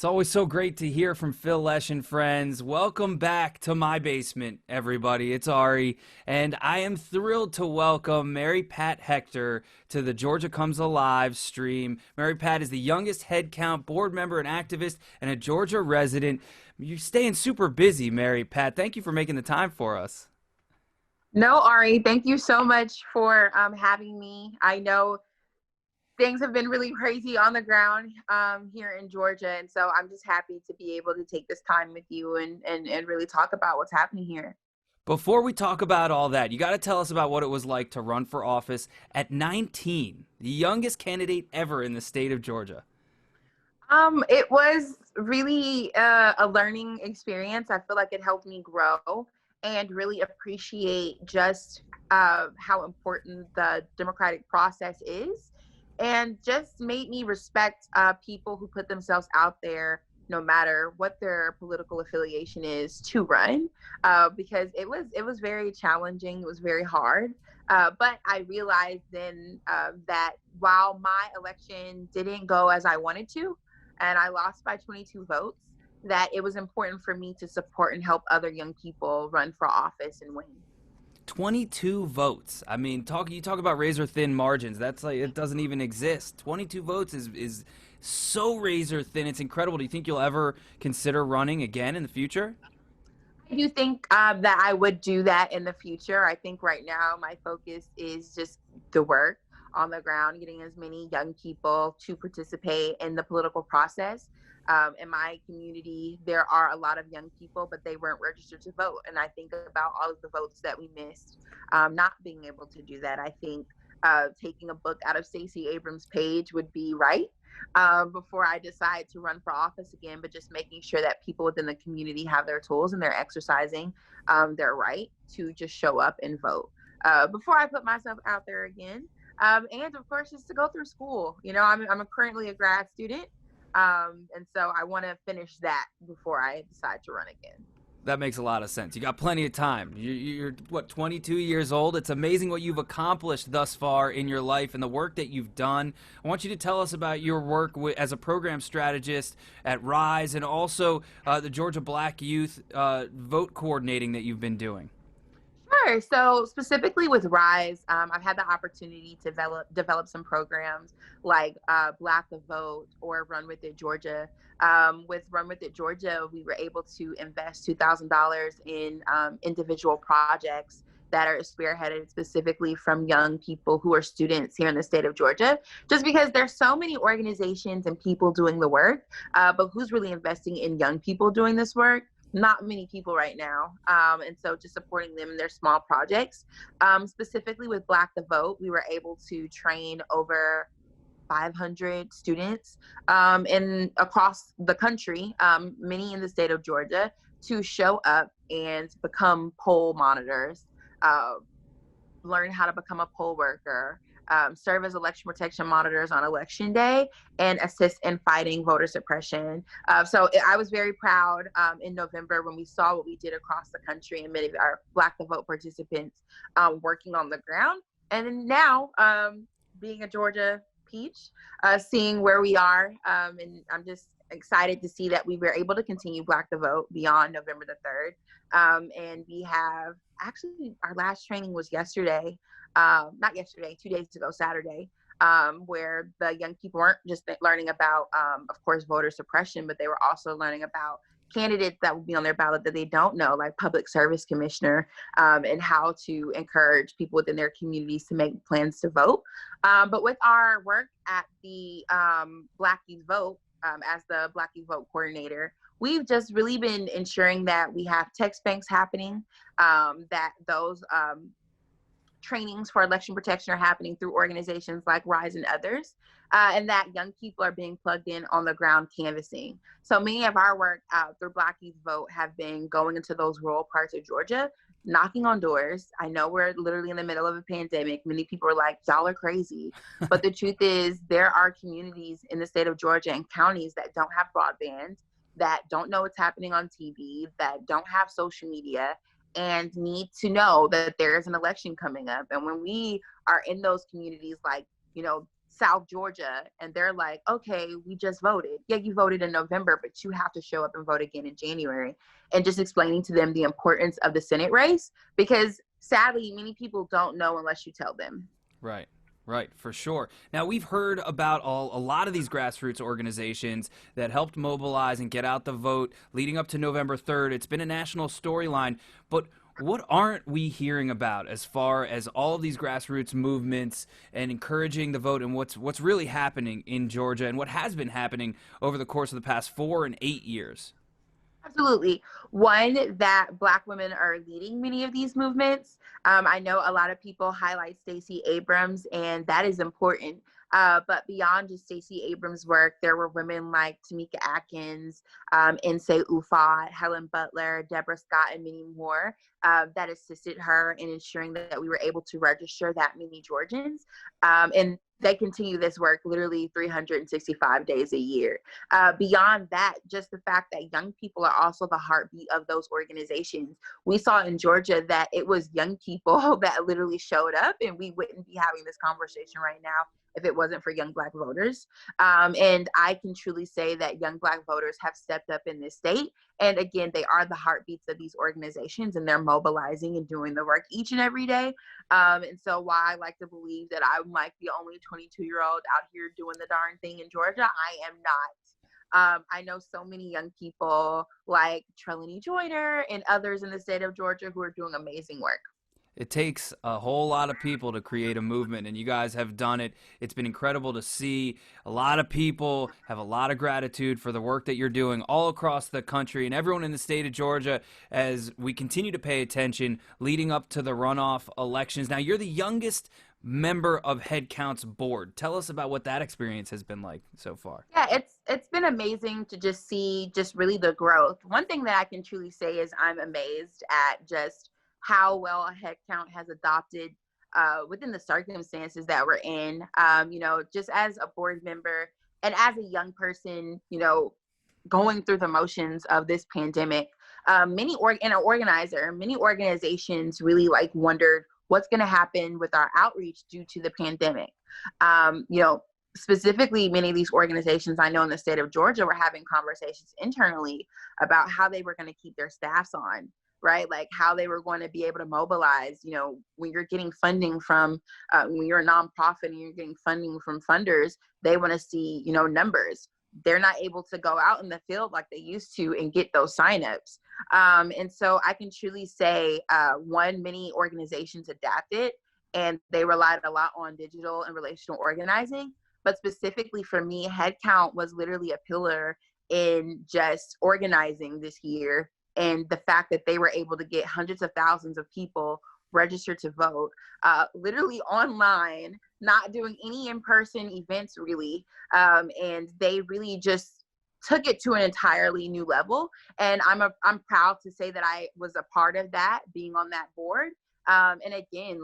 It's always so great to hear from Phil Lesh and friends. Welcome back to my basement, everybody. It's Ari, and I am thrilled to welcome Mary Pat Hector to the Georgia Comes Alive stream. Mary Pat is the youngest HeadCount board member and activist and a Georgia resident. You're staying super busy, Mary Pat. Thank you for making the time for us. No, Ari, thank you so much for having me. I know things have been really crazy on the ground here in Georgia. And so I'm just happy to be able to take this time with you and really talk about what's happening here. Before we talk about all that, you got to tell us about what it was like to run for office at 19, the youngest candidate ever in the state of Georgia. It was really a learning experience. I feel like it helped me grow and really appreciate just how important the democratic process is, and just made me respect people who put themselves out there, no matter what their political affiliation is, to run, because it was very challenging. It was very hard, but I realized then that while my election didn't go as I wanted to, and I lost by 22 votes, that it was important for me to support and help other young people run for office and win. 22 votes. I mean, you talk about razor thin margins. That's like, it doesn't even exist. 22 votes is so razor thin. It's incredible. Do you think you'll ever consider running again in the future? I do think that I would do that in the future. I think right now my focus is just the work on the ground, getting as many young people to participate in the political process. In my community, there are a lot of young people, but they weren't registered to vote. And I think about all of the votes that we missed, not being able to do that. I think taking a book out of Stacey Abrams' page would be right before I decide to run for office again, but just making sure that people within the community have their tools and they're exercising their right to just show up and vote before I put myself out there again. And of course, just to go through school. You know, I'm currently a grad student. And so I want to finish that before I decide to run again. That makes a lot of sense. You got plenty of time. You're what, 22 years old? It's amazing what you've accomplished thus far in your life and the work that you've done. I want you to tell us about your work as a program strategist at RISE, and also the Georgia Black Youth vote coordinating that you've been doing. Sure. So specifically with RISE, I've had the opportunity to develop some programs like Black the Vote or Run With It Georgia. With Run With It Georgia, we were able to invest $2,000 in individual projects that are spearheaded specifically from young people who are students here in the state of Georgia, just because there's so many organizations and people doing the work, but who's really investing in young people doing this work? Not many people right now. And so just supporting them in their small projects. Specifically with Black the Vote, we were able to train over 500 students across the country, many in the state of Georgia, to show up and become poll monitors, learn how to become a poll worker, serve as election protection monitors on election day, and assist in fighting voter suppression. So I was very proud in November when we saw what we did across the country and many of our Black the Vote participants working on the ground. And then now, being a Georgia peach, seeing where we are, and I'm just excited to see that we were able to continue Black the Vote beyond November the 3rd. And we have actually, our last training was yesterday. Not yesterday, 2 days ago, Saturday, where the young people weren't just learning about, of course, voter suppression, but they were also learning about candidates that will be on their ballot that they don't know, like public service commissioner, and how to encourage people within their communities to make plans to vote. But with our work at the Black Youth Vote, as the Black Youth Vote coordinator, we've just really been ensuring that we have text banks happening, that those trainings for election protection are happening through organizations like RISE and others, and that young people are being plugged in on the ground canvassing. So many of our work through Black Youth Vote have been going into those rural parts of Georgia, knocking on doors. I know we're literally in the middle of a pandemic. Many people are like, y'all are crazy. But the truth is, there are communities in the state of Georgia and counties that don't have broadband, that don't know what's happening on TV, that don't have social media, and need to know that there is an election coming up. And when we are in those communities, like, you know, South Georgia, and they're like, okay, we just voted. Yeah, you voted in November, but you have to show up and vote again in January. And just explaining to them the importance of the Senate race, because sadly, many people don't know unless you tell them. Right. Right, for sure. Now, we've heard about a lot of these grassroots organizations that helped mobilize and get out the vote leading up to November 3rd. It's been a national storyline, but what aren't we hearing about as far as all of these grassroots movements and encouraging the vote, and what's really happening in Georgia and what has been happening over the course of the past 4 and 8 years? Absolutely. One, that Black women are leading many of these movements. I know a lot of people highlight Stacey Abrams, and that is important. But beyond just Stacey Abrams' work, there were women like Tamika Atkins, Nsé Ufot, Helen Butler, Deborah Scott, and many more that assisted her in ensuring that we were able to register that many Georgians. And they continue this work literally 365 days a year. Beyond that, just the fact that young people are also the heartbeat of those organizations. We saw in Georgia that it was young people that literally showed up, and we wouldn't be having this conversation right now if it wasn't for young Black voters. And I can truly say that young Black voters have stepped up in this state. And again, they are the heartbeats of these organizations, and they're mobilizing and doing the work each and every day. And so while I like to believe that I'm like the only 22-year-old out here doing the darn thing in Georgia, I am not. I know so many young people like Trelawney Joyner and others in the state of Georgia who are doing amazing work. It takes a whole lot of people to create a movement, and you guys have done it. It's been incredible to see. A lot of people have a lot of gratitude for the work that you're doing all across the country and everyone in the state of Georgia as we continue to pay attention leading up to the runoff elections. Now, you're the youngest member of HeadCount's board. Tell us about what that experience has been like so far. Yeah, it's been amazing to just see just really the growth. One thing that I can truly say is I'm amazed at just how well a head count has adopted within the circumstances that we're in. Just as a board member and as a young person, going through the motions of this pandemic, and an organizer, many organizations really wondered what's going to happen with our outreach due to the pandemic. Specifically, many of these organizations I know in the state of Georgia were having conversations internally about how they were going to keep their staffs on, right? Like how they were going to be able to mobilize, when you're getting funding from, when you're a nonprofit and you're getting funding from funders, they want to see, numbers. They're not able to go out in the field like they used to and get those signups. And so I can truly say, many organizations adapted and they relied a lot on digital and relational organizing. But specifically for me, HeadCount was literally a pillar in just organizing this year. And the fact that they were able to get hundreds of thousands of people registered to vote, literally online, not doing any in-person events really. And they really just took it to an entirely new level. And I'm proud to say that I was a part of that, being on that board. And again,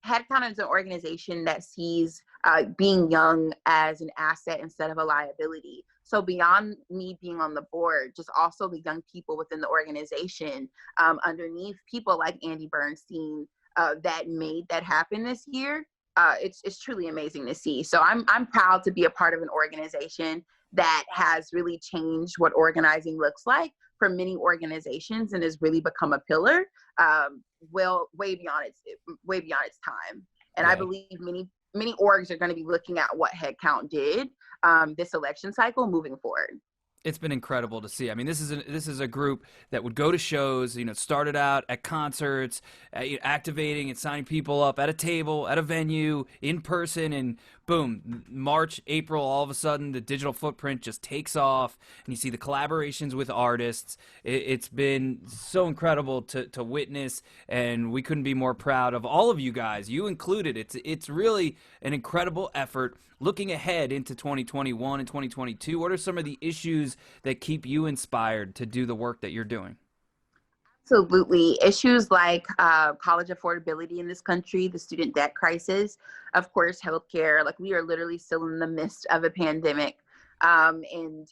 HeadCount is an organization that sees being young as an asset instead of a liability. So beyond me being on the board, just also the young people within the organization, underneath people like Andy Bernstein, that made that happen this year. It's truly amazing to see. So I'm proud to be a part of an organization that has really changed what organizing looks like for many organizations and has really become a pillar, way beyond its time. And Yeah. I believe many orgs are going to be looking at what HeadCount did this election cycle moving forward. It's been incredible to see. I mean, this is a group that would go to shows, started out at concerts, activating and signing people up at a table, at a venue, in person, and boom, March, April, all of a sudden the digital footprint just takes off, and you see the collaborations with artists. It's been so incredible to witness, and we couldn't be more proud of all of you guys, you included. It's really an incredible effort. Looking ahead into 2021 and 2022, what are some of the issues that keep you inspired to do the work that you're doing? Absolutely. Issues like college affordability in this country, the student debt crisis, of course, healthcare. We are literally still in the midst of a pandemic, and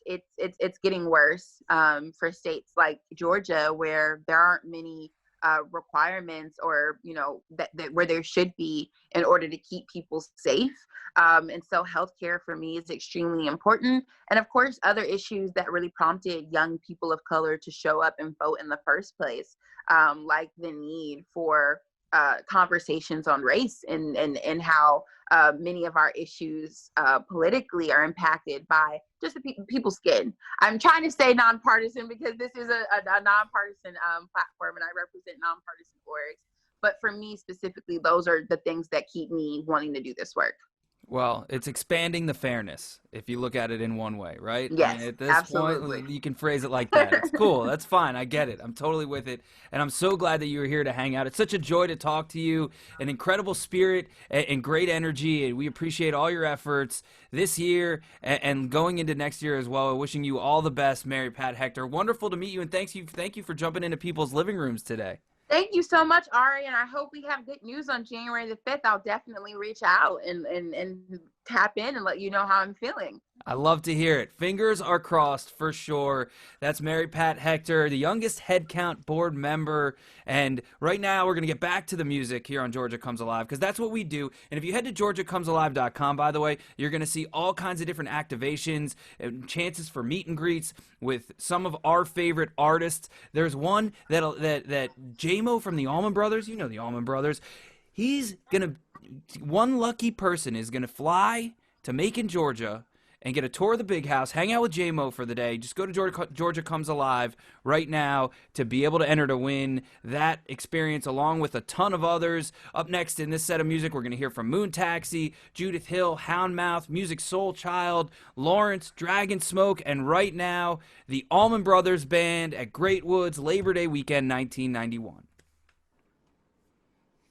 it's getting worse for states like Georgia, where there aren't many requirements, or that where there should be in order to keep people safe. And so healthcare for me is extremely important. And of course, other issues that really prompted young people of color to show up and vote in the first place, like the need for conversations on race, and how many of our issues politically are impacted by just the people's skin. I'm trying to stay nonpartisan because this is a nonpartisan platform, and I represent nonpartisan orgs. But for me specifically, those are the things that keep me wanting to do this work. Well, it's expanding the fairness, if you look at it in one way, right? Yes, I mean, at this absolutely. point, you can phrase it like that. It's cool. That's fine. I get it. I'm totally with it. And I'm so glad that you were here to hang out. It's such a joy to talk to you. An incredible spirit and great energy. And we appreciate all your efforts this year and going into next year as well. Wishing you all the best, Mary Pat Hector. Wonderful to meet you. And thank you for jumping into people's living rooms today. Thank you so much, Ari, and I hope we have good news on January the 5th. I'll definitely reach out and tap in and let you know how I'm feeling. I love to hear it. Fingers are crossed for sure. That's Mary Pat Hector, the youngest HeadCount board member. And right now we're going to get back to the music here on Georgia Comes Alive, because that's what we do. And if you head to georgiacomesalive.com, by the way, you're going to see all kinds of different activations and chances for meet and greets with some of our favorite artists. There's one that J-Mo from the Allman Brothers, you know the Allman Brothers, one lucky person is going to fly to Macon, Georgia, and get a tour of the Big House, hang out with J-Mo for the day. Just go to Georgia Comes Alive right now to be able to enter to win that experience along with a ton of others. Up next in this set of music, we're going to hear from Moon Taxi, Judith Hill, Houndmouth, Music Soul Child, Lawrence, Dragon Smoke, and right now, the Allman Brothers Band at Great Woods Labor Day weekend 1991.